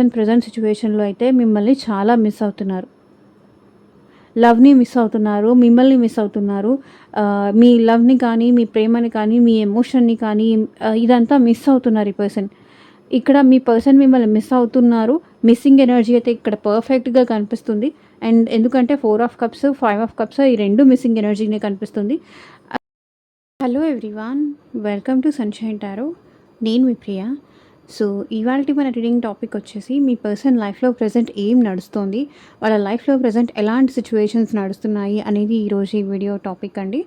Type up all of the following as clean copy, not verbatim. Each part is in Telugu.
పర్సన్ ప్రెజెంట్ సిట్యుయేషన్‌లో అయితే మిమ్మల్ని చాలా మిస్ అవుతున్నారు. లవ్‌ని మిస్ అవుతున్నారు. మిమ్మల్ని మిస్ అవుతున్నారు. మీ లవ్‌ని కానీ, మీ ప్రేమని కానీ, మీ ఎమోషన్‌ని కానీ ఇదంతా మిస్ అవుతున్నారు ఈ పర్సన్. ఇక్కడ మీ పర్సన్ మిమ్మల్ని మిస్ అవుతున్నారు. మిస్సింగ్ ఎనర్జీ అయితే ఇక్కడ పర్ఫెక్ట్‌గా కనిపిస్తుంది. అండ్ ఎందుకంటే 4 ఆఫ్ కప్స్, 5 ఆఫ్ కప్స్ ఈ 2 మిస్సింగ్ ఎనర్జీనే కనిపిస్తుంది. Hello everyone, welcome to sunshine tarot. నేను మీ ప్రియ. సో ఇవాల్టి మన రీడింగ్ టాపిక్ వచ్చేసి మీ పర్సన్ లైఫ్లో ప్రజెంట్ ఏం నడుస్తోంది, వాళ్ళ లైఫ్లో ప్రజెంట్ ఎలాంటి సిచ్యువేషన్స్ నడుస్తున్నాయి అనేది ఈరోజు ఈ వీడియో టాపిక్ అండి.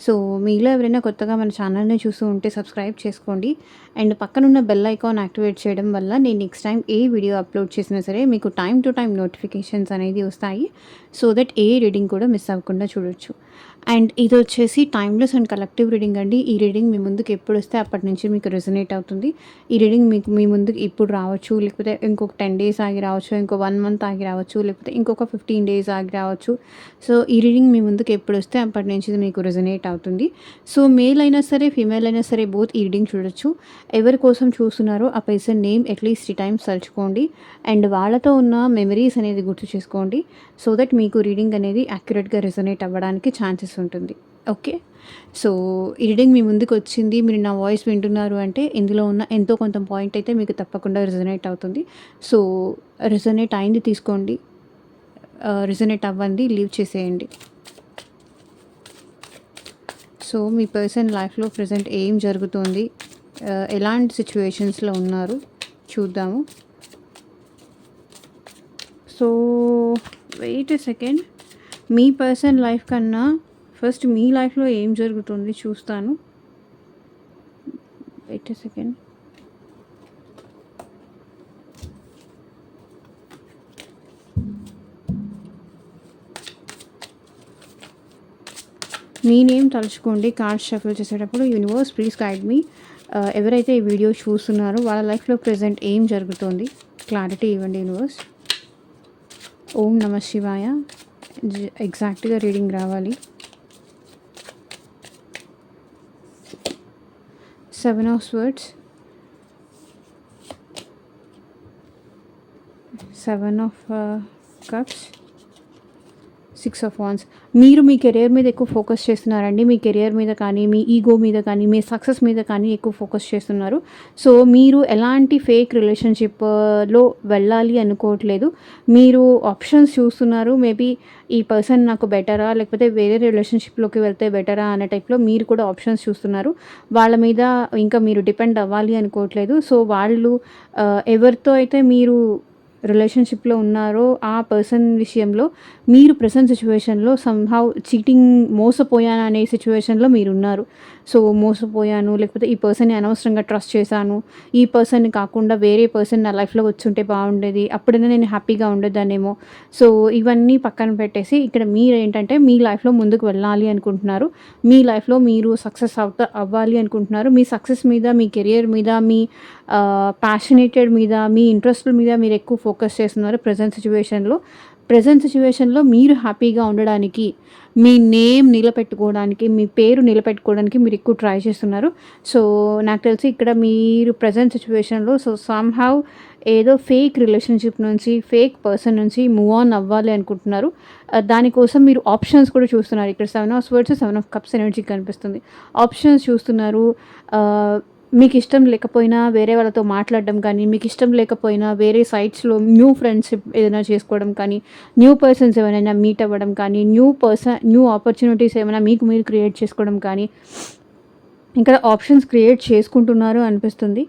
సో మీలో ఎవరైనా కొత్తగా మన ఛానల్ని చూస్తూ ఉంటే సబ్స్క్రైబ్ చేసుకోండి. అండ్ పక్కనున్న బెల్ ఐకాన్ యాక్టివేట్ చేయడం వల్ల నేను నెక్స్ట్ టైం ఏ వీడియో అప్లోడ్ చేసినా సరే మీకు టైం టు టైం నోటిఫికేషన్స్ అనేది వస్తాయి. సో దట్ ఏ రీడింగ్ కూడా మిస్ అవ్వకుండా చూడొచ్చు. అండ్ ఇది వచ్చేసి టైమ్లెస్ అండ్ కలెక్టివ్ రీడింగ్ అండి. ఈ రీడింగ్ మీ ముందుకు ఎప్పుడు వస్తే అప్పటి నుంచి మీకు రెజొనేట్ అవుతుంది. ఈ రీడింగ్ మీకు మీ ముందుకు ఇప్పుడు రావచ్చు, లేకపోతే ఇంకొక 10 డేస్ ఆగి రావచ్చు, ఇంకో 1 మంత్ ఆగి రావచ్చు, లేకపోతే ఇంకొక 15 డేస్ ఆగి రావచ్చు. సో ఈ రీడింగ్ మీ ముందుకు ఎప్పుడు వస్తే అప్పటి నుంచి ఇది మీకు రెజొనేట్ అవుతుంది. సో మేల్ అయినా సరే, ఫీమేల్ అయినా సరే బోత్ ఈ రీడింగ్ చూడొచ్చు. ఎవరి కోసం చూస్తున్నారో ఆ పర్సన్ నేమ్ అట్లీస్ట్ 3 టైమ్స్ తలుచుకోండి. అండ్ వాళ్ళతో ఉన్న మెమరీస్ అనేది గుర్తు చేసుకోండి. సో దట్ మీకు రీడింగ్ అనేది యాక్యురేట్గా రెజొనేట్ అవ్వడానికి ఛాన్సెస్ ఉంటుంది. ఓకే, సో ఈ రీడింగ్ మీ ముందుకు వచ్చింది, మీరు నా వాయిస్ వింటున్నారు అంటే ఇందులో ఉన్న ఎంతో కొంత పాయింట్ అయితే మీకు తప్పకుండా రెజొనేట్ అవుతుంది. సో రెజొనేట్ అయింది తీసుకోండి, రెజొనేట్ అవ్వండి లీవ్ చేసేయండి. సో మీ పర్సన్ లైఫ్లో ప్రజెంట్ ఏం జరుగుతుంది, ఎలాంటి సిచ్యువేషన్స్లో ఉన్నారు చూద్దాము. సో వెయిట్ ఎ సెకండ్, మీ పర్సన్ లైఫ్ కన్నా ఫస్ట్ మీ లైఫ్లో ఏం జరుగుతుంది చూస్తాను. Wait a second. మీ నేమ్ తలుచుకోండి కార్డ్స్ షఫల్ చేసేటప్పుడు. Universe please guide me. ఎవరైతే ఈ వీడియో చూస్తున్నారో వాళ్ళ లైఫ్లో ప్రజెంట్ ఏం జరుగుతుంది క్లారిటీ ఇవ్వండి యూనివర్స్. ఓం నమ శివాయ. ఎగ్జాక్ట్గా రీడింగ్ రావాలి. 7 of Swords, 7 of Cups, 6 of Wands. మీరు మీ కెరియర్ మీద ఎక్కువ ఫోకస్ చేస్తున్నారండి. మీ కెరియర్ మీద కానీ, మీ ఈగో మీద కానీ, మీ సక్సెస్ మీద కానీ ఎక్కువ ఫోకస్ చేస్తున్నారు. సో మీరు ఎలాంటి ఫేక్ రిలేషన్షిప్లో వెళ్ళాలి అనుకోవట్లేదు. మీరు ఆప్షన్స్ చూస్తున్నారు. మేబీ ఈ పర్సన్ నాకు బెటరా, లేకపోతే వేరే రిలేషన్షిప్లోకి వెళ్తే బెటరా అనే టైప్లో మీరు కూడా ఆప్షన్స్ చూస్తున్నారు. వాళ్ళ మీద ఇంకా మీరు డిపెండ్ అవ్వాలి అనుకోవట్లేదు. సో వాళ్ళు ఎవరితో అయితే మీరు రిలేషన్షిప్లో ఉన్నారో ఆ పర్సన్ విషయంలో మీరు ప్రెజెంట్ సిచ్యువేషన్లో సంహౌ చీటింగ్, మోసపోయాను అనే సిచ్యువేషన్లో మీరున్నారు. సో మోసపోయాను, లేకపోతే ఈ పర్సన్ని అనవసరంగా ట్రస్ట్ చేశాను, ఈ పర్సన్ని కాకుండా వేరే పర్సన్ నా లైఫ్లో వచ్చుంటే బాగుండేది, అప్పుడైనా నేను హ్యాపీగా ఉండేదాన్నేమో. సో ఇవన్నీ పక్కన పెట్టేసి ఇక్కడ మీరు ఏంటంటే మీ లైఫ్లో ముందుకు వెళ్ళాలి అనుకుంటున్నారు. మీ లైఫ్లో మీరు సక్సెస్ అవ్వాలి అనుకుంటున్నారు. మీ సక్సెస్ మీద, మీ కెరియర్ మీద, మీ ప్యాషనేటెడ్ మీద, మీ ఇంట్రెస్ట్ల మీద మీరు ఎక్కువ ఫోకస్ చేస్తున్నారు ప్రెజెంట్ సిచ్యువేషన్లో. ప్రెజెంట్ సిచ్యువేషన్లో మీరు హ్యాపీగా ఉండడానికి, మీ నేమ్ నిలబెట్టుకోవడానికి, మీ పేరు నిలబెట్టుకోవడానికి మీరు ఎక్కువ ట్రై చేస్తున్నారు. సో నాకు తెలిసి ఇక్కడ మీరు ప్రెజెంట్ సిచ్యువేషన్లో సో సమ్హౌ ఏదో ఫేక్ రిలేషన్షిప్ నుంచి, ఫేక్ పర్సన్ నుంచి మూవ్ ఆన్ అవ్వాలి అనుకుంటున్నారు. దానికోసం మీరు ఆప్షన్స్ కూడా చూస్తున్నారు. ఇక్కడ 7 of Swords, 7 of Cups energy కనిపిస్తుంది. ఆప్షన్స్ చూస్తున్నారు. మీకు ఇష్టం లేకపోయినా వేరే వాళ్ళతో మాట్లాడడం కానీ, మీకు ఇష్టం లేకపోయినా వేరే సైట్స్లో న్యూ ఫ్రెండ్షిప్ ఏదైనా చేసుకోవడం కానీ, న్యూ పర్సన్స్ ఎవరైనా మీట్ అవ్వడం కానీ, న్యూ ఆపర్చునిటీస్ ఏమైనా మీకు మీరు క్రియేట్ చేసుకోవడం కానీ ఇక్కడ ఆప్షన్స్ క్రియేట్ చేసుకుంటున్నారు అనిపిస్తుంది.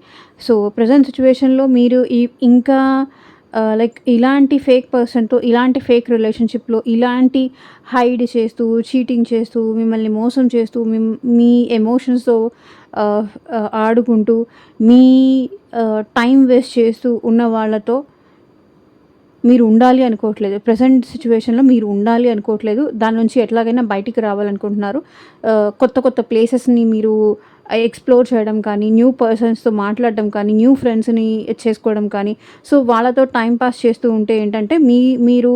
సో ప్రజెంట్ సిచ్యువేషన్లో మీరు ఇంకా లైక్ ఇలాంటి ఫేక్ పర్సన్తో, ఇలాంటి ఫేక్ రిలేషన్షిప్లో, ఇలాంటి హైడ్ చేస్తూ, చీటింగ్ చేస్తూ, మిమ్మల్ని మోసం చేస్తూ, మీ ఎమోషన్స్తో ఆడుకుంటూ, మీ టైం వేస్ట్ చేస్తూ ఉన్న వాళ్ళతో మీరు ఉండాలి అనుకోవట్లేదు. ప్రెజెంట్ సిచ్యువేషన్లో మీరు ఉండాలి అనుకోవట్లేదు. దాని నుంచి ఎట్లాగైనా బయటికి రావాలనుకుంటున్నారు. కొత్త కొత్త ప్లేసెస్ని మీరు ఎక్స్ప్లోర్ చేయడం కానీ, న్యూ పర్సన్స్తో మాట్లాడడం కానీ, న్యూ ఫ్రెండ్స్ని చేసుకోవడం కానీ, సో వాళ్ళతో టైం పాస్ చేస్తూ ఉంటే ఏంటంటే మీరు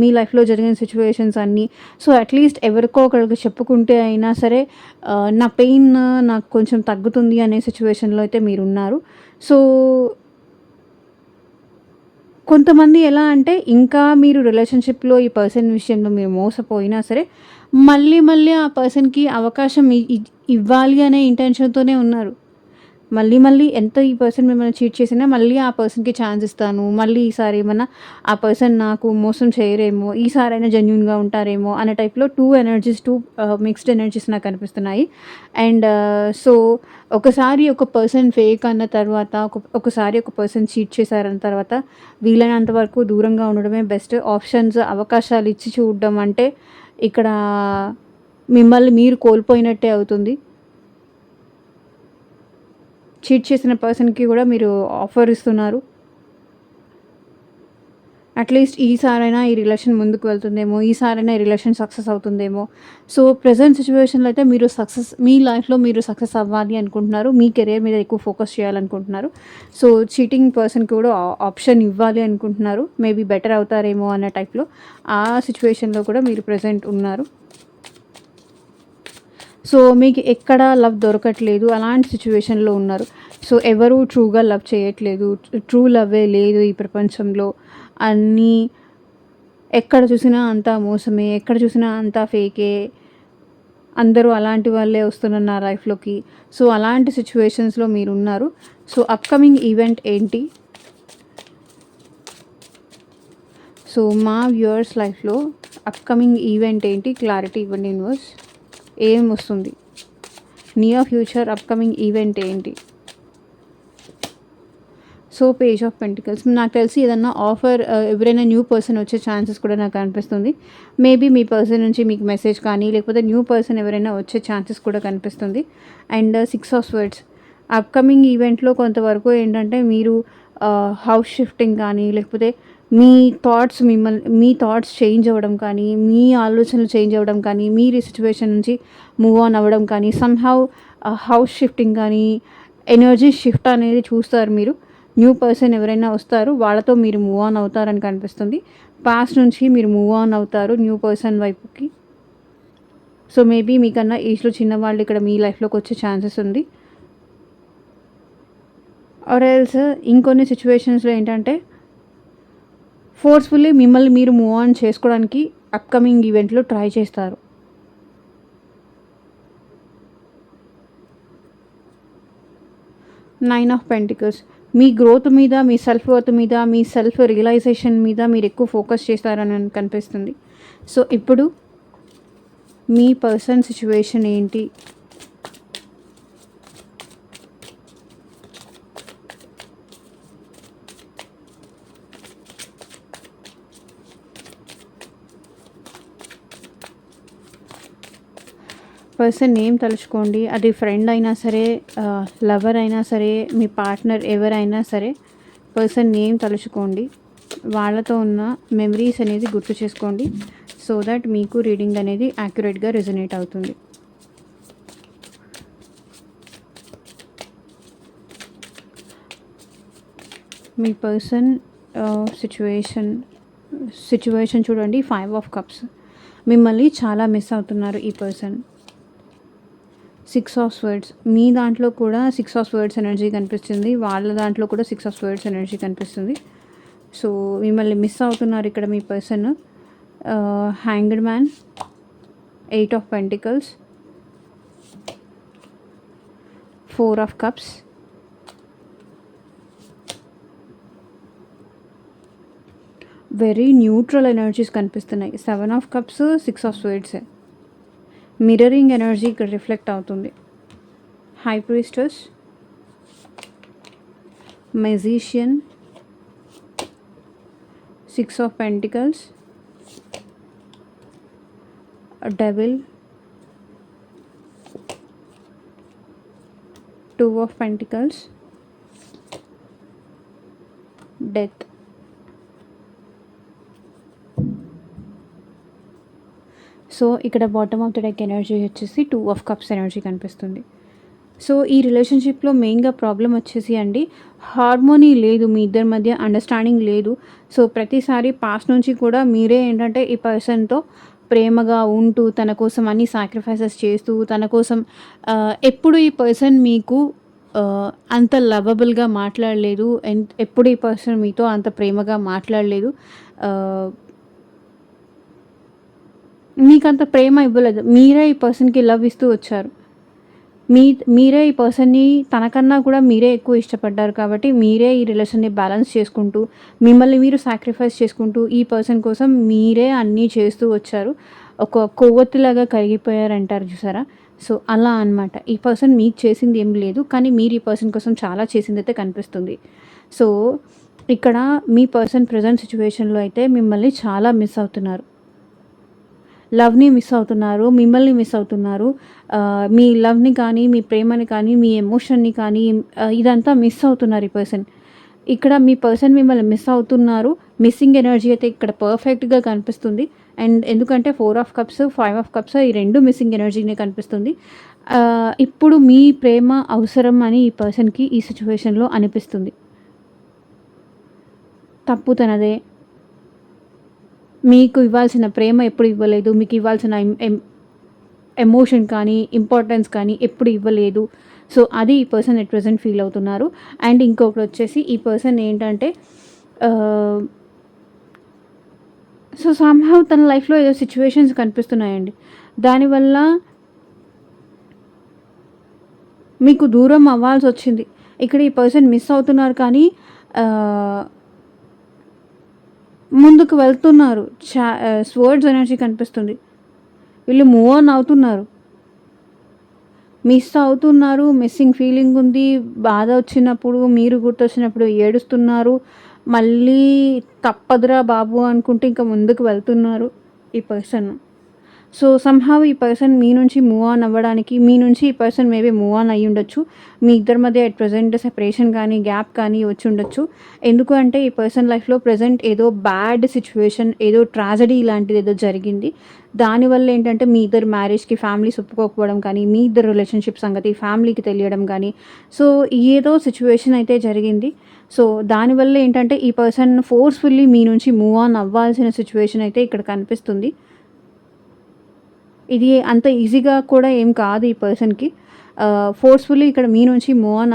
మీ లైఫ్లో జరిగిన సిచ్యువేషన్స్ అన్నీ సో అట్లీస్ట్ ఎవరికో ఒకరికి చెప్పుకుంటే అయినా సరే నా పెయిన్ నాకు కొంచెం తగ్గుతుంది అనే సిచ్యువేషన్లో అయితే మీరు ఉన్నారు. సో కొంతమంది ఎలా అంటే ఇంకా మీరు రిలేషన్‌షిప్‌లో ఈ పర్సన్ విషయంలో మీరు మోసపోయినా సరే, మళ్ళీ మళ్ళీ ఆ పర్సన్‌కి అవకాశం ఇవ్వాలి అనే ఇంటెన్షన్‌తోనే ఉన్నారు. మళ్ళీ మళ్ళీ ఎంత ఈ పర్సన్ మిమ్మల్ని చీట్ చేసినా మళ్ళీ ఆ పర్సన్‌కి ఛాన్స్ ఇస్తాను. మళ్ళీ ఈసారి ఏమన్నా ఆ పర్సన్ నాకు మోసం చేయరేమో, ఈసారైనా జెన్యూన్‌గా ఉంటారేమో అనే టైప్‌లో 2 మిక్స్డ్ ఎనర్జీస్ నాకు కనిపిస్తున్నాయి. అండ్ సో, ఒకసారి ఒక పర్సన్ ఫేక్ అన్న తర్వాత, ఒకసారి ఒక పర్సన్ చీట్ చేశారన్న తర్వాత వీలైనంత వరకు దూరంగా ఉండడమే బెస్ట్. ఆప్షన్స్, అవకాశాలు ఇచ్చి చూడడం అంటే ఇక్కడ మిమ్మల్ని మీరు కోల్పోయినట్టే అవుతుంది. చీట్ చేసిన పర్సన్‌కి కూడా మీరు ఆఫర్ ఇస్తున్నారు. అట్‌లీస్ట్ ఈసారైనా ఈ రిలేషన్ ముందుకు వెళ్తుందేమో, ఈసారైనా ఈ రిలేషన్ సక్సెస్ అవుతుందేమో. సో, ప్రెజెంట్ సిట్యుయేషన్‌లో అయితే మీరు మీ లైఫ్‌లో మీరు సక్సెస్ అవ్వాలి అనుకుంటున్నారు. మీ కెరియర్ మీద ఎక్కువ ఫోకస్ చేయాలనుకుంటున్నారు. సో, చీటింగ్ పర్సన్‌కి కూడా ఆప్షన్ ఇవ్వాలి అనుకుంటున్నారు. మేబీ బెటర్ అవుతారేమో అన్న టైప్‌లో ఆ సిట్యుయేషన్‌లో కూడా మీరు ప్రెజెంట్ ఉన్నారు. సో, మీకు ఎక్కడ లవ్ దొరకట్లేదు. అలాంటి సిట్యుయేషన్‌లో ఉన్నారు. సో, ఎవరు ట్రూగా లవ్ చేయట్లేదు. ట్రూ లవ్వే లేదు ఈ ప్రపంచంలో. అన్నీ ఎక్కడ చూసినా అంతా మోసమే. ఎక్కడ చూసినా అంతా ఫేకే. అందరూ అలాంటి వాళ్ళే వస్తున్నారు నా లైఫ్‌లోకి. సో, అలాంటి సిట్యుయేషన్స్‌లో మీరున్నారు. సో, అప్‌కమింగ్ ఈవెంట్ ఏంటి? సో, మా వ్యూవర్స్ లైఫ్‌లో అప్‌కమింగ్ ఈవెంట్ ఏంటి? క్లారిటీ ఇవ్వండి యూనివర్స్. ఏం వస్తుంది? నియర్ ఫ్యూచర్ అప్‌కమింగ్ ఈవెంట్ ఏంటి? సో, పేజ్ ఆఫ్ పెంటికల్స్ నాకు తెలిసి ఏదన్నా ఆఫర్ ఎవరైనా న్యూ పర్సన్ వచ్చే ఛాన్సెస్ కూడా నాకు కనిపిస్తుంది. మేబీ మీ పర్సన్ నుంచి మీకు మెసేజ్ కానీ, లేకపోతే న్యూ పర్సన్ ఎవరైనా వచ్చే ఛాన్సెస్ కూడా కనిపిస్తుంది. అండ్ 6 ఆఫ్ స్వర్డ్స్ అప్‌కమింగ్ ఈవెంట్‌లో కొంతవరకు ఏంటంటే మీరు హౌస్ షిఫ్టింగ్ కానీ, లేకపోతే మీ థాట్స్ చేంజ్ అవ్వడం కానీ, మీ ఆలోచనలు చేంజ్ అవ్వడం కానీ, మీరు ఈ సిట్యుయేషన్ నుంచి మూవ్ ఆన్ అవ్వడం కానీ, సమ్‌హౌ హౌస్ షిఫ్టింగ్ కానీ, ఎనర్జీ షిఫ్ట్ అనేది చూస్తారు మీరు. న్యూ పర్సన్ ఎవరైనా వస్తారు. వాళ్ళతో మీరు మూవ్ ఆన్ అవుతారని కనిపిస్తుంది. పాస్ట్ నుంచి మీరు మూవ్ ఆన్ అవుతారు న్యూ పర్సన్ వైపుకి. సో, మేబీ మీకన్నా ఏజ్‌లో చిన్నవాళ్ళు ఇక్కడ మీ లైఫ్‌లోకి వచ్చే ఛాన్సెస్ ఉంది. ఆర్ ఎల్స్ ఇంకొన్ని సిట్యుయేషన్స్‌లో ఏంటంటే ఫోర్స్‌ఫుల్లీ మిమ్మల్ని మీరు మూవ్ ఆన్ చేసుకోవడానికి అప్‌కమింగ్ ఈవెంట్‌లో ట్రై చేస్తారు. Nine of pentacles me growth మీద, మీ సెల్ఫ్ వర్త్ మీద, మీ సెల్ఫ్ రియలైజేషన్ మీద మీరు ఎక్కువ ఫోకస్ చేస్తారని కనిపిస్తుంది. సో, ఇప్పుడు మీ పర్సన్ సిట్యుయేషన్ ఏంటి? పర్సన్ నేమ్ తలుచుకోండి. అది ఫ్రెండ్ అయినా సరే, లవర్ అయినా సరే, మీ పార్ట్నర్ ఎవరైనా సరే పర్సన్ నేమ్ తలుచుకోండి. వాళ్ళతో ఉన్న మెమరీస్ అనేది గుర్తు చేసుకోండి. సో దట్ మీకు రీడింగ్ అనేది యాక్యురేట్గా రెజొనేట్ అవుతుంది. మీ పర్సన్ సిచ్యువేషన్ చూడండి. 5 ఆఫ్ కప్స్ మిమ్మల్ని చాలా మిస్ అవుతున్నారు ఈ పర్సన్. 6 ఆఫ్ స్వర్డ్స్ మీ దాంట్లో కూడా 6 ఆఫ్ స్వర్డ్స్ ఎనర్జీ కనిపిస్తుంది. వాళ్ళ దాంట్లో కూడా 6 ఆఫ్ స్వర్డ్స్ ఎనర్జీ కనిపిస్తుంది. సో, మిమ్మల్ని మిస్ అవుతున్నారు ఇక్కడ మీ person. Hanged man, 8 of pentacles, 4 of cups, very neutral energies కనిపిస్తున్నాయి. 7 of cups, 6 of swords mirroring energy ఇక్కడ రిఫ్లెక్ట్ అవుతుంది. High priestess, magician, 6 of pentacles, devil, 2 of pentacles, death. So, ఇక్కడ bottom of the deck energy వచ్చేసి 2 ఆఫ్ కప్స్ ఎనర్జీ కనిపిస్తుంది. సో, ఈ రిలేషన్షిప్లో మెయిన్గా ప్రాబ్లం వచ్చేసి అండి, హార్మోనీ లేదు. మీ ఇద్దరి మధ్య అండర్స్టాండింగ్ లేదు. సో, ప్రతిసారి పాస్ట్ నుంచి కూడా మీరే ఏంటంటే ఈ పర్సన్తో ప్రేమగా ఉంటూ, తన కోసం అన్ని సాక్రిఫైసెస్ చేస్తూ, తన కోసం ఎప్పుడు ఈ పర్సన్ మీకు అంత లవబుల్‌గా మాట్లాడలేదు. ఎప్పుడు ఈ పర్సన్ మీతో అంత ప్రేమగా మాట్లాడలేదు. ఆహ్, మీకంత ప్రేమ ఇవ్వలేదు. మీరే ఈ పర్సన్‌కి లవ్ ఇస్తూ వచ్చారు. మీరే ఈ పర్సన్‌ని తనకన్నా కూడా మీరే ఎక్కువ ఇష్టపడ్డారు కాబట్టి, మీరే ఈ రిలేషన్‌ని బ్యాలెన్స్ చేసుకుంటూ, మిమ్మల్ని మీరు సాక్రిఫైస్ చేసుకుంటూ, ఈ పర్సన్ కోసం మీరే అన్నీ చేస్తూ వచ్చారు. ఒక కొవ్వొత్తిలాగా కరిగిపోయారంటారు చూసారా? సో, అలా అనమాట. ఈ పర్సన్ మీకు చేసింది ఏం లేదు. కానీ మీరు ఈ పర్సన్ కోసం చాలా చేసిందైతే కనిపిస్తుంది. సో, ఇక్కడ మీ పర్సన్ ప్రెజెంట్ సిట్యుయేషన్‌లో అయితే మిమ్మల్ని చాలా మిస్ అవుతున్నారు. లవ్‌ని మిస్ అవుతున్నారు. మిమ్మల్ని మిస్ అవుతున్నారు. మీ లవ్‌ని కానీ, మీ ప్రేమని కానీ, మీ ఎమోషన్‌ని కానీ ఇదంతా మిస్ అవుతున్నారు ఈ పర్సన్. ఇక్కడ మీ పర్సన్ మిమ్మల్ని మిస్ అవుతున్నారు. మిస్సింగ్ ఎనర్జీ అయితే ఇక్కడ పర్ఫెక్ట్‌గా కనిపిస్తుంది. అండ్ ఎందుకంటే 4 ఆఫ్ కప్స్, 5 ఆఫ్ కప్స్ ఈ 2 మిస్సింగ్ ఎనర్జీనే కనిపిస్తుంది. ఇప్పుడు మీ ప్రేమ అవసరం అని ఈ పర్సన్‌కి ఈ సిట్యుయేషన్‌లో అనిపిస్తుంది. తప్పు తనదే. మీకు ఇవ్వాల్సిన ప్రేమ ఎప్పుడు ఇవ్వలేదు. మీకు ఇవ్వాల్సిన ఎమోషన్ కానీ, ఇంపార్టెన్స్ కానీ ఎప్పుడు ఇవ్వలేదు. సో, అది ఈ పర్సన్ ఎట్ ప్రెజెంట్ ఫీల్ అవుతున్నారు. అండ్ ఇంకొకటొచ్చేసి ఈ పర్సన్ ఏంటంటే ఆహ్, సో, సమ్‌హౌ తన లైఫ్‌లో ఏదో సిట్యుయేషన్స్ కనిపిస్తున్నాయండి. దానివల్ల మీకు దూరం అవ్వాల్సొచ్చింది. ఇక్కడ ఈ పర్సన్ మిస్ అవుతున్నారు కానీ ఆహ్, ముందుకు వెళ్తున్నారు. స్వర్డ్స్ ఎనర్జీ కనిపిస్తుంది. వీళ్ళు మూవ్ ఆన్ అవుతున్నారు. మిస్ అవుతున్నారు. మిస్సింగ్ ఫీలింగ్ ఉంది. బాధ వచ్చినప్పుడు, మీరు గుర్తొచ్చినప్పుడు ఏడుస్తున్నారు. మళ్ళీ తప్పదురా బాబు అనుకుంటే ఇంక ముందుకు వెళ్తున్నారు ఈ పర్సన్. సో, సమ్‌హౌ ఈ పర్సన్ మీ నుంచి మూవ్ ఆన్ అవ్వడానికి, మీ నుంచి ఈ పర్సన్ మేబీ మూవ్ ఆన్ అయ్యుండొచ్చు. మీ ఇద్దరి మధ్య ఎట్ ప్రెజెంట్ సెపరేషన్ కానీ, గ్యాప్ కానీ వచ్చుండొచ్చు. ఎందుకు అంటే ఈ పర్సన్ లైఫ్‌లో ప్రెజెంట్ ఏదో బ్యాడ్ సిట్యుయేషన్, ఏదో ట్రాజెడీ లాంటిదేదో జరిగింది. దానివల్ల ఏంటంటే మీ ఇద్దరి మ్యారేజ్‌కి ఫ్యామిలీస్ ఒప్పుకోకపోవడం కానీ, మీ ఇద్దరి రిలేషన్‌షిప్ సంగతి ఫ్యామిలీకి తెలియడం కానీ, సో, ఏదో సిట్యుయేషన్ అయితే జరిగింది. సో, దానివల్ల ఏంటంటే ఈ పర్సన్ ఫోర్స్‌ఫుల్లీ మీ నుంచి మూవ్ ఆన్ అవ్వాల్సిన సిట్యుయేషన్ అయితే ఇక్కడ కనిపిస్తుంది. ఇది అంత ఈజీగా కూడా ఏం కాదు ఈ పర్సన్‌కి. ఫోర్స్‌ఫుల్లీ ఇక్కడ మీ నుంచి మూవ్ ఆన్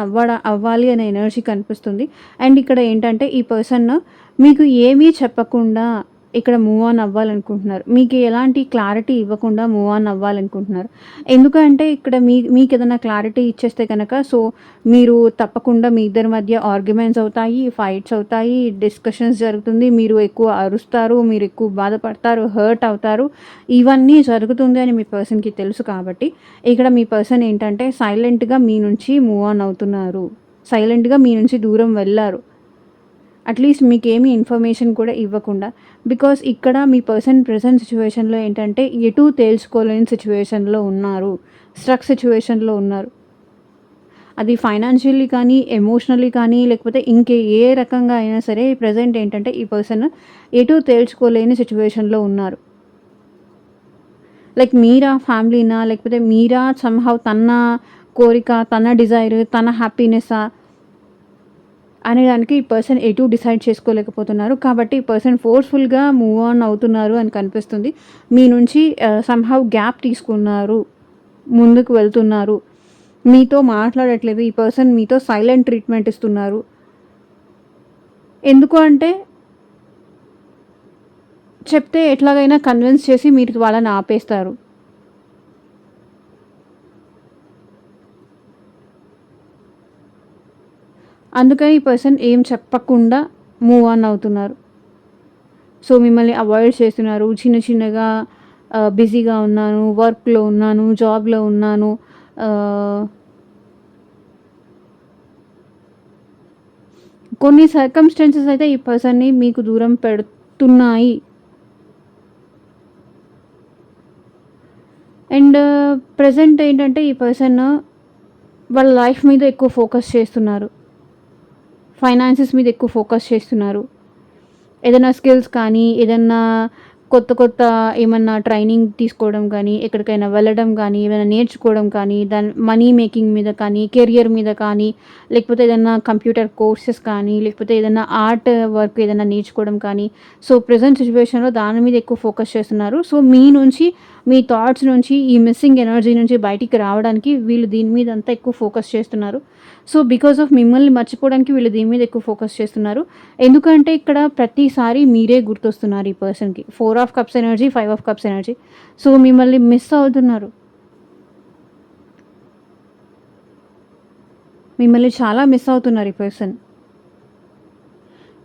అవ్వాలి అనే ఎనర్జీ కనిపిస్తుంది. అండ్ ఇక్కడ ఏంటంటే ఈ పర్సన్ మీకు ఏమీ చెప్పకుండా ఇక్కడ మూవ్ ఆన్ అవ్వాలనుకుంటున్నారు. మీకు ఎలాంటి క్లారిటీ ఇవ్వకుండా మూవ్ ఆన్ అవ్వాలనుకుంటున్నారు. ఎందుకంటే ఇక్కడ మీకేదైనా క్లారిటీ ఇచ్చేస్తే గనక సో, మీరు తప్పకుండా మీ ఇద్దరి మధ్య ఆర్గ్యుమెంట్స్ అవుతాయి, ఫైట్స్ అవుతాయి, డిస్కషన్స్ జరుగుతుంది. మీరు ఎక్కువ అరుస్తారు, మీరు ఎక్కువ బాధపడతారు, హర్ట్ అవుతారు. ఇవన్నీ జరుగుతుంది అని మీ పర్సన్‌కి తెలుసు కాబట్టి, ఇక్కడ మీ పర్సన్ ఏంటంటే సైలెంట్‌గా మీ నుంచి మూవ్ ఆన్ అవుతున్నారు. సైలెంట్‌గా మీ నుంచి దూరం వెళ్లారు. అట్‌లీస్ట్ మీకేమి ఇన్ఫర్మేషన్ కూడా ఇవ్వకుండా. బికాజ్ ఇక్కడ మీ పర్సన్ ప్రెజెంట్ సిట్యుయేషన్‌లో ఏంటంటే ఎటూ తేల్చుకోలేని సిట్యుయేషన్‌లో ఉన్నారు. స్ట్రక్ సిట్యుయేషన్‌లో ఉన్నారు. అది ఫైనాన్షియల్లీ కానీ, ఎమోషనల్లీ కానీ, లేకపోతే ఇంకే ఏ రకంగా అయినా సరే ప్రెజెంట్ ఏంటంటే ఈ పర్సన్ ఎటూ తేల్చుకోలేని సిట్యుయేషన్‌లో ఉన్నారు. లైక్ మీరా ఫ్యామిలీనా? లేకపోతే మీరా సమ్‌హౌ తన కోరిక, తన డిజైర్, తన హ్యాపీనెస్సా? అనేదానికి ఈ పర్సన్ ఎటూ డిసైడ్ చేసుకోలేకపోతున్నారు. కాబట్టి ఈ పర్సన్ ఫోర్స్‌ఫుల్‌గా మూవ్ ఆన్ అవుతున్నారు అని కనిపిస్తుంది. మీ నుంచి సమ్‌హౌ గ్యాప్ తీసుకున్నారు. ముందుకు వెళ్తున్నారు. మీతో మాట్లాడట్లేదు. ఈ పర్సన్ మీతో సైలెంట్ ట్రీట్‌మెంట్ ఇస్తున్నారు. ఎందుకు అంటే చెప్తే ఎట్లాగైనా కన్విన్స్ చేసి మీరు వాళ్ళని ఆపేస్తారు. అందుకని ఈ పర్సన్ ఏం చెప్పకుండా మూవ్ ఆన్ అవుతున్నారు. సో, మిమ్మల్ని అవాయిడ్ చేస్తున్నారు. చిన్న చిన్నగా బిజీగా ఉన్నాను, వర్క్‌లో ఉన్నాను, జాబ్‌లో ఉన్నాను. ఆహ్, కొన్ని సర్కమ్‌స్టాన్సెస్ అయితే ఈ పర్సన్‌ని మీకు దూరం పెడుతున్నాయి. అండ్ ప్రెజెంట్ ఏంటంటే ఈ పర్సన్ వాళ్ళ లైఫ్ మీద ఎక్కువ ఫోకస్ చేస్తున్నారు. ఫైనాన్సెస్ మీద ఎక్కువ ఫోకస్ చేస్తున్నారు. ఏదైనా స్కిల్స్ కానీ, ఏదన్నా కొత్త కొత్త ఏమన్నా ట్రైనింగ్ తీసుకోవడం కానీ, ఎక్కడికైనా వెళ్ళడం కానీ, ఏమైనా నేర్చుకోవడం కానీ, మనీ మేకింగ్ మీద కానీ, కెరియర్ మీద కానీ, లేకపోతే ఏదన్నా కంప్యూటర్ కోర్సెస్ కానీ, లేకపోతే ఏదన్నా ఆర్ట్ వర్క్ ఏదన్నా నేర్చుకోవడం కానీ, సో ప్రెజెంట్ సిట్యుయేషన్‌లో దాని మీద ఎక్కువ ఫోకస్ చేస్తున్నారు. సో మీ నుంచి, మీ థాట్స్ నుంచి, ఈ మిస్సింగ్ ఎనర్జీ నుంచి బయటికి రావడానికి వీళ్ళు దీని మీద అంతా ఎక్కువ ఫోకస్ చేస్తున్నారు. సో బికాస్ ఆఫ్ మిమ్మల్ని మర్చిపోవడానికి వీళ్ళు దీని మీద ఎక్కువ ఫోకస్ చేస్తున్నారు. ఎందుకంటే ఇక్కడ ప్రతిసారి మీరే గుర్తొస్తున్నారు ఈ పర్సన్‌కి. 4 of cups energy, 5 of cups energy. So మిమ్మల్ని మిస్ అవుతున్నారు. మిమ్మల్ని చాలా మిస్ అవుతున్నారు ఈ పర్సన్.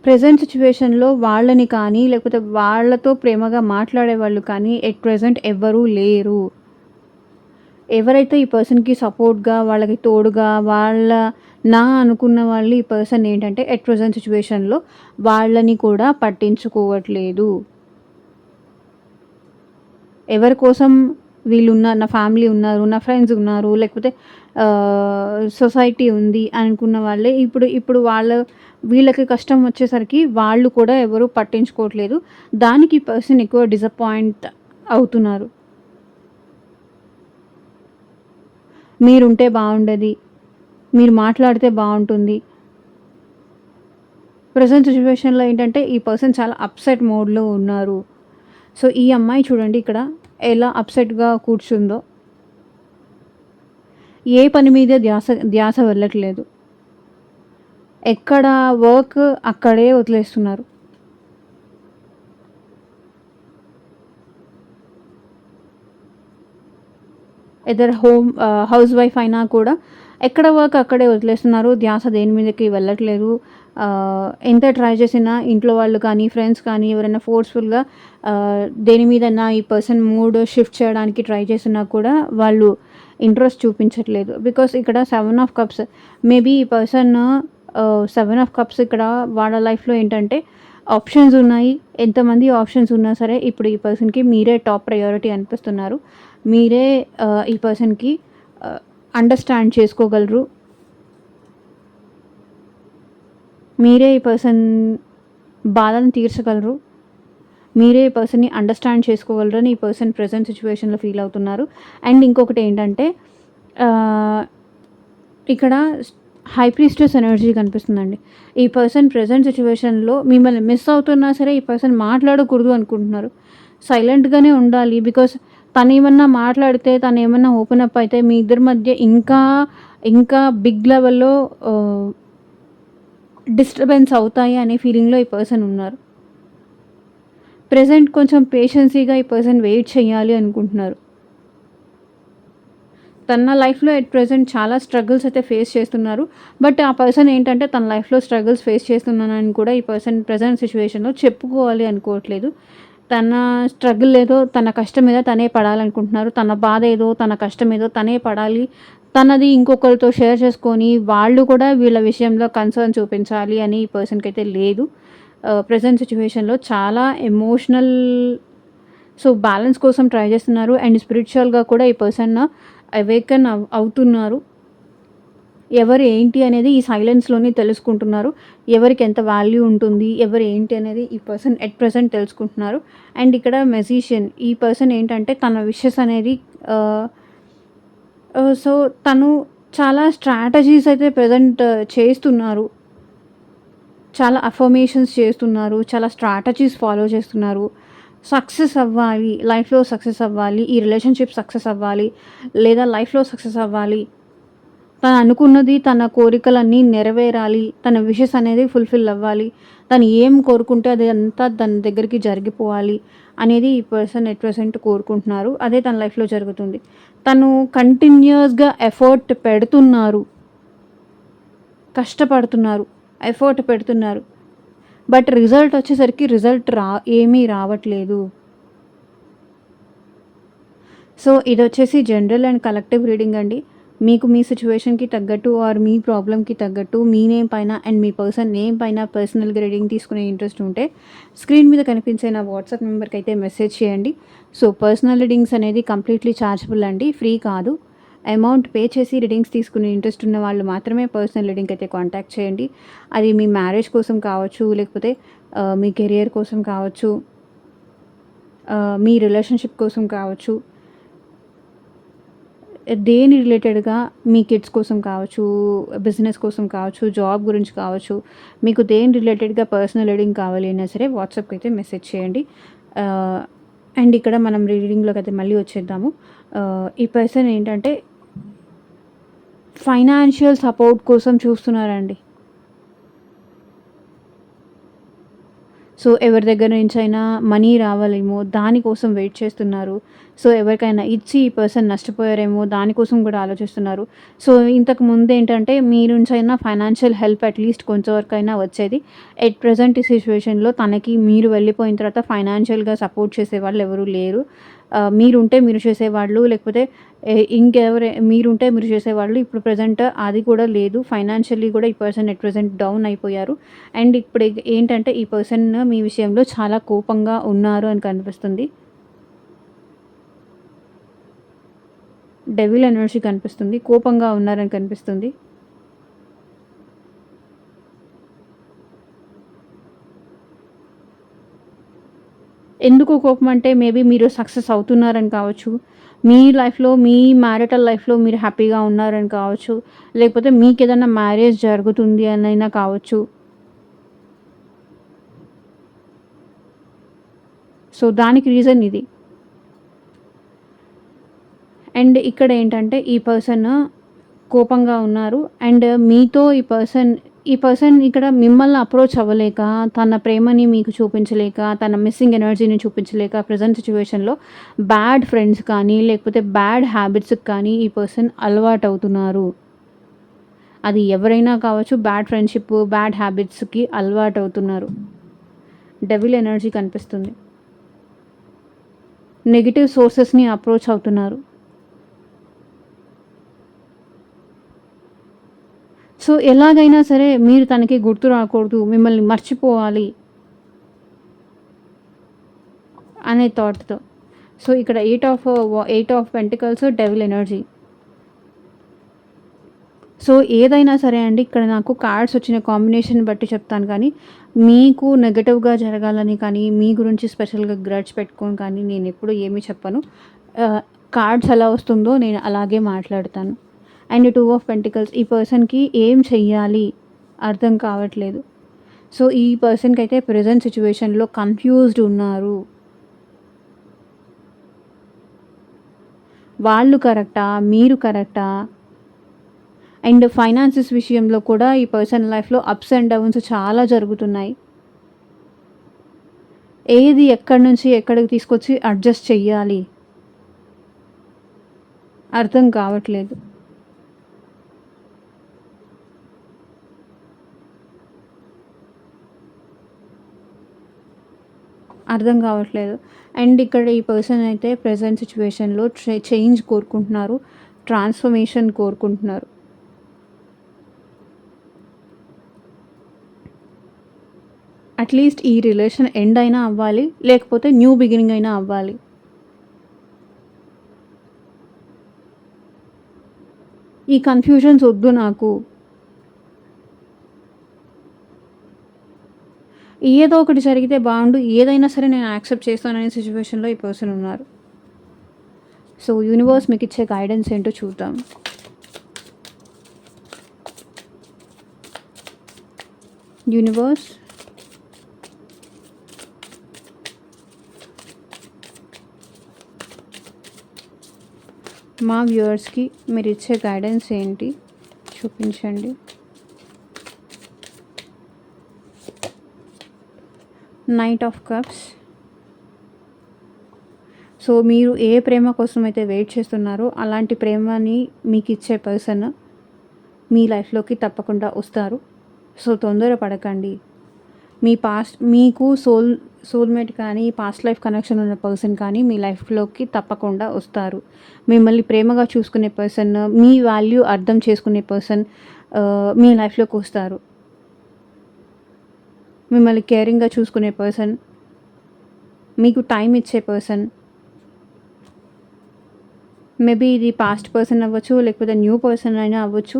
ప్రెజెంట్ సిట్యుయేషన్‌లో వాళ్ళని కానీ, లేకపోతే వాళ్ళతో ప్రేమగా మాట్లాడేవాళ్ళు కానీ ఎట్ ప్రెజెంట్ ఎవ్వరూ లేరు. ఎవరైతే ఈ పర్సన్‌కి సపోర్ట్‌గా, వాళ్ళకి తోడుగా, నా అనుకున్న వాళ్ళు ఈ పర్సన్ ఏంటంటే ఎట్ ప్రెజెంట్ సిట్యుయేషన్‌లో వాళ్ళని కూడా పట్టించుకోవట్లేదు. ఎవరి కోసం నా ఫ్యామిలీ ఉన్నారు, నా ఫ్రెండ్స్ ఉన్నారు, లేకపోతే సొసైటీ ఉంది అనుకున్న వాళ్ళే ఇప్పుడు వీళ్ళకి కష్టం వచ్చేసరికి వాళ్ళు కూడా ఎవరు పట్టించుకోవట్లేదు. దానికి ఈ పర్సన్ ఎక్కువ డిసప్పాయింట్ అవుతున్నారు. మీరుంటే బాగుండేది, మీరు మాట్లాడితే బాగుంటుంది. ప్రెజెంట్ సిట్యుయేషన్‌లో ఏంటంటే ఈ పర్సన్ చాలా అప్సెట్ మోడ్‌లో ఉన్నారు. సో ఈ అమ్మాయి చూడండి ఇక్కడ ఎలా అప్సెట్‌గా కూర్చుందో. ఏ పని మీద ధ్యాస వెళ్ళట్లేదు. ఎక్కడ వర్క్ అక్కడే వదిలేస్తున్నారు. ఎదర్ హౌస్ వైఫ్ అయినా కూడా ఎక్కడ వర్క్ అక్కడే వదిలేస్తున్నారు. ధ్యాస దేని మీదకి వెళ్ళట్లేదు. ఎంత ట్రై చేసినా ఇంట్లో వాళ్ళు కానీ, ఫ్రెండ్స్ కానీ ఎవరైనా ఫోర్స్‌ఫుల్‌గా దేని మీదన్నా ఈ పర్సన్ మూడ్ షిఫ్ట్ చేయడానికి ట్రై చేసినా కూడా వాళ్ళు ఇంట్రెస్ట్ చూపించట్లేదు. బికాస్ ఇక్కడ 7 ఆఫ్ కప్స్, మేబీ ఈ పర్సన్ 7 ఆఫ్ కప్స్ ఇక్కడ వాళ్ళ లైఫ్‌లో ఏంటంటే ఆప్షన్స్ ఉన్నాయి. ఎంతమంది ఆప్షన్స్ ఉన్నా సరే ఇప్పుడు ఈ పర్సన్‌కి మీరే టాప్ ప్రయారిటీ అనిపిస్తున్నారు. మీరే ఈ పర్సన్‌కి అండర్‌స్టాండ్ చేసుకోగలరు. మీరే ఈ పర్సన్ బాధను తీర్చగలరు. మీరే ఈ పర్సన్‌ని అండర్‌స్టాండ్ చేసుకోగలరని ఈ పర్సన్ ప్రెజెంట్ సిట్యుయేషన్‌లో ఫీల్ అవుతున్నారు. అండ్ ఇంకొకటి ఏంటంటే ఇక్కడ హై ప్రీస్టెస్ ఎనర్జీ కనిపిస్తుందండి. ఈ పర్సన్ ప్రెజెంట్ సిట్యుయేషన్‌లో మిమ్మల్ని మిస్ అవుతున్నా సరే ఈ పర్సన్ మాట్లాడకూడదు అనుకుంటున్నారు. సైలెంట్‌గానే ఉండాలి. బికాస్ తనేమన్నా మాట్లాడితే, తనేమన్నా ఓపెన్ అప్ అయితే మీ ఇద్దరి మధ్య ఇంకా బిగ్ లెవెల్‌లో డిస్టర్బెన్స్ అవుతాయి అనే ఫీలింగ్‌లో ఈ పర్సన్ ఉన్నారు. ప్రెజెంట్ కొంచెం పేషెన్సీగా ఈ పర్సన్ వెయిట్ చేయాలి అనుకుంటున్నారు. తన లైఫ్‌లో ఎట్ ప్రెజెంట్ చాలా స్ట్రగుల్స్ అయితే ఫేస్ చేస్తున్నారు. బట్ ఆ పర్సన్ ఏంటంటే తన లైఫ్‌లో స్ట్రగుల్స్ ఫేస్ చేస్తున్నానని కూడా ఈ పర్సన్ ప్రెజెంట్ సిట్యుయేషన్‌లో చెప్పుకోవాలి అనుకోవట్లేదు. తన స్ట్రగుల్ ఏదో, తన కష్టం ఏదో తనే పడాలనుకుంటున్నారు. తన బాధ ఏదో, తన కష్టం ఏదో తనే పడాలి. తనది ఇంకొకరితో షేర్ చేసుకొని వాళ్ళు కూడా వీళ్ళ విషయంలో కన్సర్న్ చూపించాలి అని ఈ పర్సన్‌కైతే లేదు. ప్రెజెంట్ సిట్యుయేషన్‌లో చాలా ఎమోషనల్ బ్యాలెన్స్ కోసం ట్రై చేస్తున్నారు. అండ్ స్పిరిచువల్‌గా కూడా ఈ పర్సన్ అవేకన్ అవుతున్నారు. ఎవరు ఏంటి అనేది ఈ సైలెన్స్‌లోనే తెలుసుకుంటున్నారు. ఎవరికి ఎంత వాల్యూ ఉంటుంది, ఎవరు ఏంటి అనేది ఈ పర్సన్ ఎట్ ప్రెజెంట్ తెలుసుకుంటున్నారు. అండ్ ఇక్కడ మెజిషియన్, ఈ పర్సన్ ఏంటంటే తన విషెస్ అనేది సో తను చాలా స్ట్రాటజీస్ అయితే ప్రెజెంట్ చేస్తున్నారు. చాలా అఫర్మేషన్స్ చేస్తున్నారు. చాలా స్ట్రాటజీస్ ఫాలో చేస్తున్నారు. సక్సెస్ అవ్వాలి, లైఫ్‌లో సక్సెస్ అవ్వాలి, ఈ రిలేషన్‌షిప్ సక్సెస్ అవ్వాలి, లేదా లైఫ్‌లో సక్సెస్ అవ్వాలి. తను అనుకున్నది, తన కోరికలన్నీ నెరవేరాలి. తన విషెస్ అనేది ఫుల్‌ఫిల్ అవ్వాలి. తను ఏం కోరుకుంటే అది అంతా తన దగ్గరికి జరిగిపోవాలి అనేది ఈ పర్సన్ ఎట్ ప్రెజెంట్ కోరుకుంటున్నారు. అదే తన లైఫ్‌లో జరుగుతుంది. తను కంటిన్యూయస్‌గా ఎఫర్ట్ పెడుతున్నారు. కష్టపడుతున్నారు. ఎఫర్ట్ పెడుతున్నారు. బట్ రిజల్ట్ వచ్చేసరికి ఏమీ రావట్లేదు. సో ఇదొచ్చేసి జనరల్ అండ్ కలెక్టివ్ రీడింగ్ అండి. మీకు మీ సిట్యుయేషన్‌కి తగ్గట్టు ఆర్ మీ ప్రాబ్లమ్‌కి తగ్గట్టు మీ నేమ్ పైన అండ్ మీ పర్సన్ నేమ్ పైన పర్సనల్‌గా రీడింగ్ తీసుకునే ఇంట్రెస్ట్ ఉంటే స్క్రీన్ మీద కనిపించే నా వాట్సాప్ నెంబర్‌కి అయితే మెసేజ్ చేయండి. సో పర్సనల్ రీడింగ్స్ అనేది కంప్లీట్లీ ఛార్జబుల్ అండి, ఫ్రీ కాదు. అమౌంట్ పే చేసి రీడింగ్స్ తీసుకునే ఇంట్రెస్ట్ ఉన్న వాళ్ళు మాత్రమే పర్సనల్ రీడింగ్ అయితే కాంటాక్ట్ చేయండి. అది మీ మ్యారేజ్ కోసం కావచ్చు, లేకపోతే మీ కెరియర్ కోసం కావచ్చు, మీ రిలేషన్షిప్ కోసం కావచ్చు, దేని రిలేటెడ్గా మీ కిడ్స్ కోసం కావచ్చు, బిజినెస్ కోసం కావచ్చు, జాబ్ గురించి కావచ్చు, మీకు దేని రిలేటెడ్గా పర్సనల్ రీడింగ్ కావాలి అయినా సరే వాట్సాప్కి అయితే మెసేజ్ చేయండి. అండ్ ఇక్కడ మనం రీడింగ్లోకి అయితే మళ్ళీ వచ్చేద్దాము. ఈ పర్సన్ ఏంటంటే ఫైనాన్షియల్ సపోర్ట్ కోసం చూస్తున్నారండి. సో ఎవరి దగ్గర నుంచైనా మనీ రావాలేమో దానికోసం వెయిట్ చేస్తున్నారు. సో ఎవరికైనా ఇచ్చి ఈ పర్సన్ నష్టపోయారేమో దానికోసం కూడా ఆలోచిస్తున్నారు. సో ఇంతకు ముందు ఏంటంటే మీ నుంచైనా ఫైనాన్షియల్ హెల్ప్ అట్లీస్ట్ కొంచెంవరకైనా వచ్చేది. ఎట్ ప్రెజెంట్ ఈ సిచ్యువేషన్లో తనకి మీరు వెళ్ళిపోయిన తర్వాత ఫైనాన్షియల్గా సపోర్ట్ చేసేవాళ్ళు ఎవరు లేరు. మీరుంటే మీరు చేసేవాళ్ళు, లేకపోతే మీరుంటే మీరు చేసేవాళ్ళు. ఇప్పుడు ప్రెజెంట్ అది కూడా లేదు. ఫైనాన్షియల్లీ కూడా ఈ పర్సన్ ఎట్ ప్రెజెంట్ డౌన్ అయిపోయారు. అండ్ ఇప్పుడు ఏంటంటే ఈ పర్సన్ మీ విషయంలో చాలా కోపంగా ఉన్నారు అని కనిపిస్తుంది. డెవిల్ ఎనర్జీ కనిపిస్తుంది. కోపంగా ఉన్నారని కనిపిస్తుంది. ఎందుకు కోపం అంటే మేబీ మీరు సక్సెస్ అవుతున్నారని కావచ్చు, మీ లైఫ్లో మీ మ్యారిటల్ లైఫ్లో మీరు హ్యాపీగా ఉన్నారని కావచ్చు, లేకపోతే మీకు ఏదైనా మ్యారేజ్ జరుగుతుంది అనైనా కావచ్చు. సో దానికి రీజన్ ఇది. అండ్ ఇక్కడ ఏంటంటే ఈ పర్సన్ కోపంగా ఉన్నారు. అండ్ మీతో ఈ పర్సన్ ఇక్కడ మిమ్మల్ని అప్రోచ్ అవ్వలేక, తన ప్రేమని మీకు చూపించలేక, తన మిస్సింగ్ ఎనర్జీని చూపించలేక ప్రెజెంట్ సిచ్యువేషన్లో బ్యాడ్ ఫ్రెండ్స్ కానీ, లేకపోతే బ్యాడ్ హ్యాబిట్స్కి కానీ ఈ పర్సన్ అలవాటు అవుతున్నారు. అది ఎవరైనా కావచ్చు, బ్యాడ్ ఫ్రెండ్షిప్, బ్యాడ్ హ్యాబిట్స్కి అలవాటు అవుతున్నారు. డెవిల్ ఎనర్జీ కనిపిస్తుంది. నెగిటివ్ సోర్సెస్ని అప్రోచ్ అవుతున్నారు. సో ఎలాగైనా సరే మీరు తనకి గుర్తు రాకూడదు, మిమ్మల్ని మర్చిపోవాలి అనే థాట్తో. సో ఇక్కడ eight of pentacles, devil energy. So ఏదైనా సరే అండి, ఇక్కడ నాకు కార్డ్స్ వచ్చిన కాంబినేషన్ బట్టి చెప్తాను. కానీ మీకు నెగటివ్గా జరగాలని కానీ, మీ గురించి స్పెషల్గా గ్రడ్జ్ పెట్టుకొని కానీ నేను ఎప్పుడు ఏమీ చెప్పను. కార్డ్స్ ఎలా వస్తుందో నేను అలాగే మాట్లాడతాను. And 2 of pentacles. ఈ పర్సన్కి ఏం చెయ్యాలి అర్థం కావట్లేదు. సో ఈ పర్సన్కి అయితే ప్రెజెంట్ సిచ్యువేషన్లో కన్ఫ్యూజ్డ్ ఉన్నారు. వాళ్ళు కరెక్టా, మీరు కరెక్టా? అండ్ ఫైనాన్సెస్ విషయంలో కూడా ఈ పర్సన్ లైఫ్లో అప్స్ అండ్ డౌన్స్ చాలా జరుగుతున్నాయి. ఏది ఎక్కడి నుంచి ఎక్కడికి తీసుకొచ్చి అడ్జస్ట్ చెయ్యాలి అర్థం కావట్లేదు. అండ్ ఇక్కడ ఈ పర్సన్ అయితే ప్రెజెంట్ సిచ్యువేషన్లో చేంజ్ కోరుకుంటున్నారు, ట్రాన్స్ఫర్మేషన్ కోరుకుంటున్నారు. అట్లీస్ట్ ఈ రిలేషన్ ఎండ్ అయినా అవ్వాలి, లేకపోతే న్యూ బిగినింగ్ అయినా అవ్వాలి. ఈ కన్ఫ్యూజన్స్ వద్దు నాకు, ఏదో ఒకటి జరిగితే బాగుండు, ఏదైనా సరే నేను యాక్సెప్ట్ చేస్తాననే సిచ్యువేషన్లో ఈ పర్సన్ ఉన్నారు. సో యూనివర్స్ మీకు ఇచ్చే గైడెన్స్ ఏంటో చూద్దాం. యూనివర్స్, మా వ్యూవర్స్కి మీరు ఇచ్చే గైడెన్స్ ఏంటి చూపించండి. Knight of cups. సో మీరు ఏ ప్రేమ కోసం అయితే వెయిట్ చేస్తున్నారో అలాంటి ప్రేమని మీకు ఇచ్చే పర్సన్ మీ లైఫ్లోకి తప్పకుండా వస్తారు. సో తొందరపడకండి. మీకు సోల్మేట్ కానీ, పాస్ట్ లైఫ్ కనెక్షన్ ఉన్న పర్సన్ కానీ మీ లైఫ్లోకి తప్పకుండా వస్తారు. మిమ్మల్ని ప్రేమగా చూసుకునే పర్సన్, మీ వాల్యూ అర్థం చేసుకునే పర్సన్ మీ లైఫ్లోకి వస్తారు. మిమ్మల్ని కేరింగ్గా చూసుకునే పర్సన్, మీకు టైం ఇచ్చే పర్సన్. మేబీ ఇది పాస్ట్ పర్సన్ అవ్వచ్చు, లేకపోతే న్యూ పర్సన్ అయినా అవ్వచ్చు.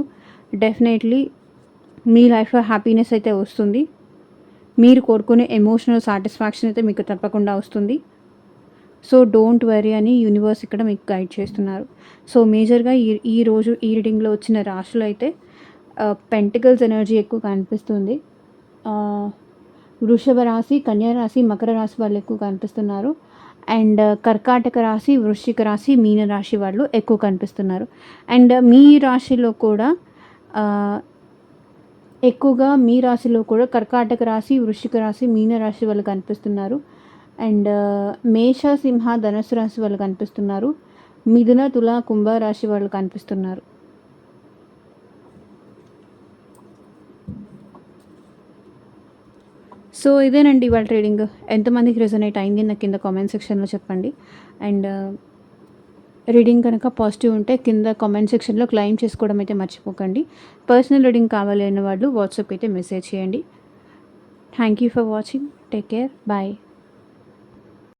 డెఫినెట్లీ మీ లైఫ్లో హ్యాపీనెస్ అయితే వస్తుంది. మీరు కోరుకునే ఎమోషనల్ సాటిస్ఫాక్షన్ అయితే మీకు తప్పకుండా వస్తుంది. సో డోంట్ వరీ అని యూనివర్స్ ఇక్కడ మీకు గైడ్ చేస్తున్నారు. సో మేజర్గా ఈరోజు ఈ రీడింగ్లో వచ్చిన రాశులు అయితే పెంటికల్స్ ఎనర్జీ ఎక్కువ కనిపిస్తుంది. వృషభ రాశి, కన్యా రాశి, మకర రాశి వాళ్ళు ఎక్కువ కనిపిస్తున్నారు. అండ్ కర్కాటక రాశి, వృశ్చిక రాశి, మీన రాశి వాళ్ళు ఎక్కువ కనిపిస్తున్నారు. అండ్ మీ రాశిలో కూడా ఎక్కువగా మీ రాశిలో కూడా కర్కాటక రాశి, వృశ్చిక రాశి, మీన రాశి వాళ్ళు కనిపిస్తున్నారు. అండ్ మేష, సింహ, ధనుసు రాశి వాళ్ళు కనిపిస్తున్నారు. మిథున, తుల, కుంభ రాశి వాళ్ళు కనిపిస్తున్నారు. సో ఇదేనండి ఇవాళ ట్రేడింగ్. ఎంతమందికి రెజొనేట్ అయింది నాకు కింద కామెంట్ సెక్షన్లో చెప్పండి. అండ్ రీడింగ్ కనుక పాజిటివ్ ఉంటే కింద కామెంట్ సెక్షన్లో క్లెయిమ్ చేసుకోవడం అయితే మర్చిపోకండి. పర్సనల్ రీడింగ్ కావాలి అనే వాళ్ళు వాట్సాప్ అయితే మెసేజ్ చేయండి. Thank you for watching. Take care. Bye.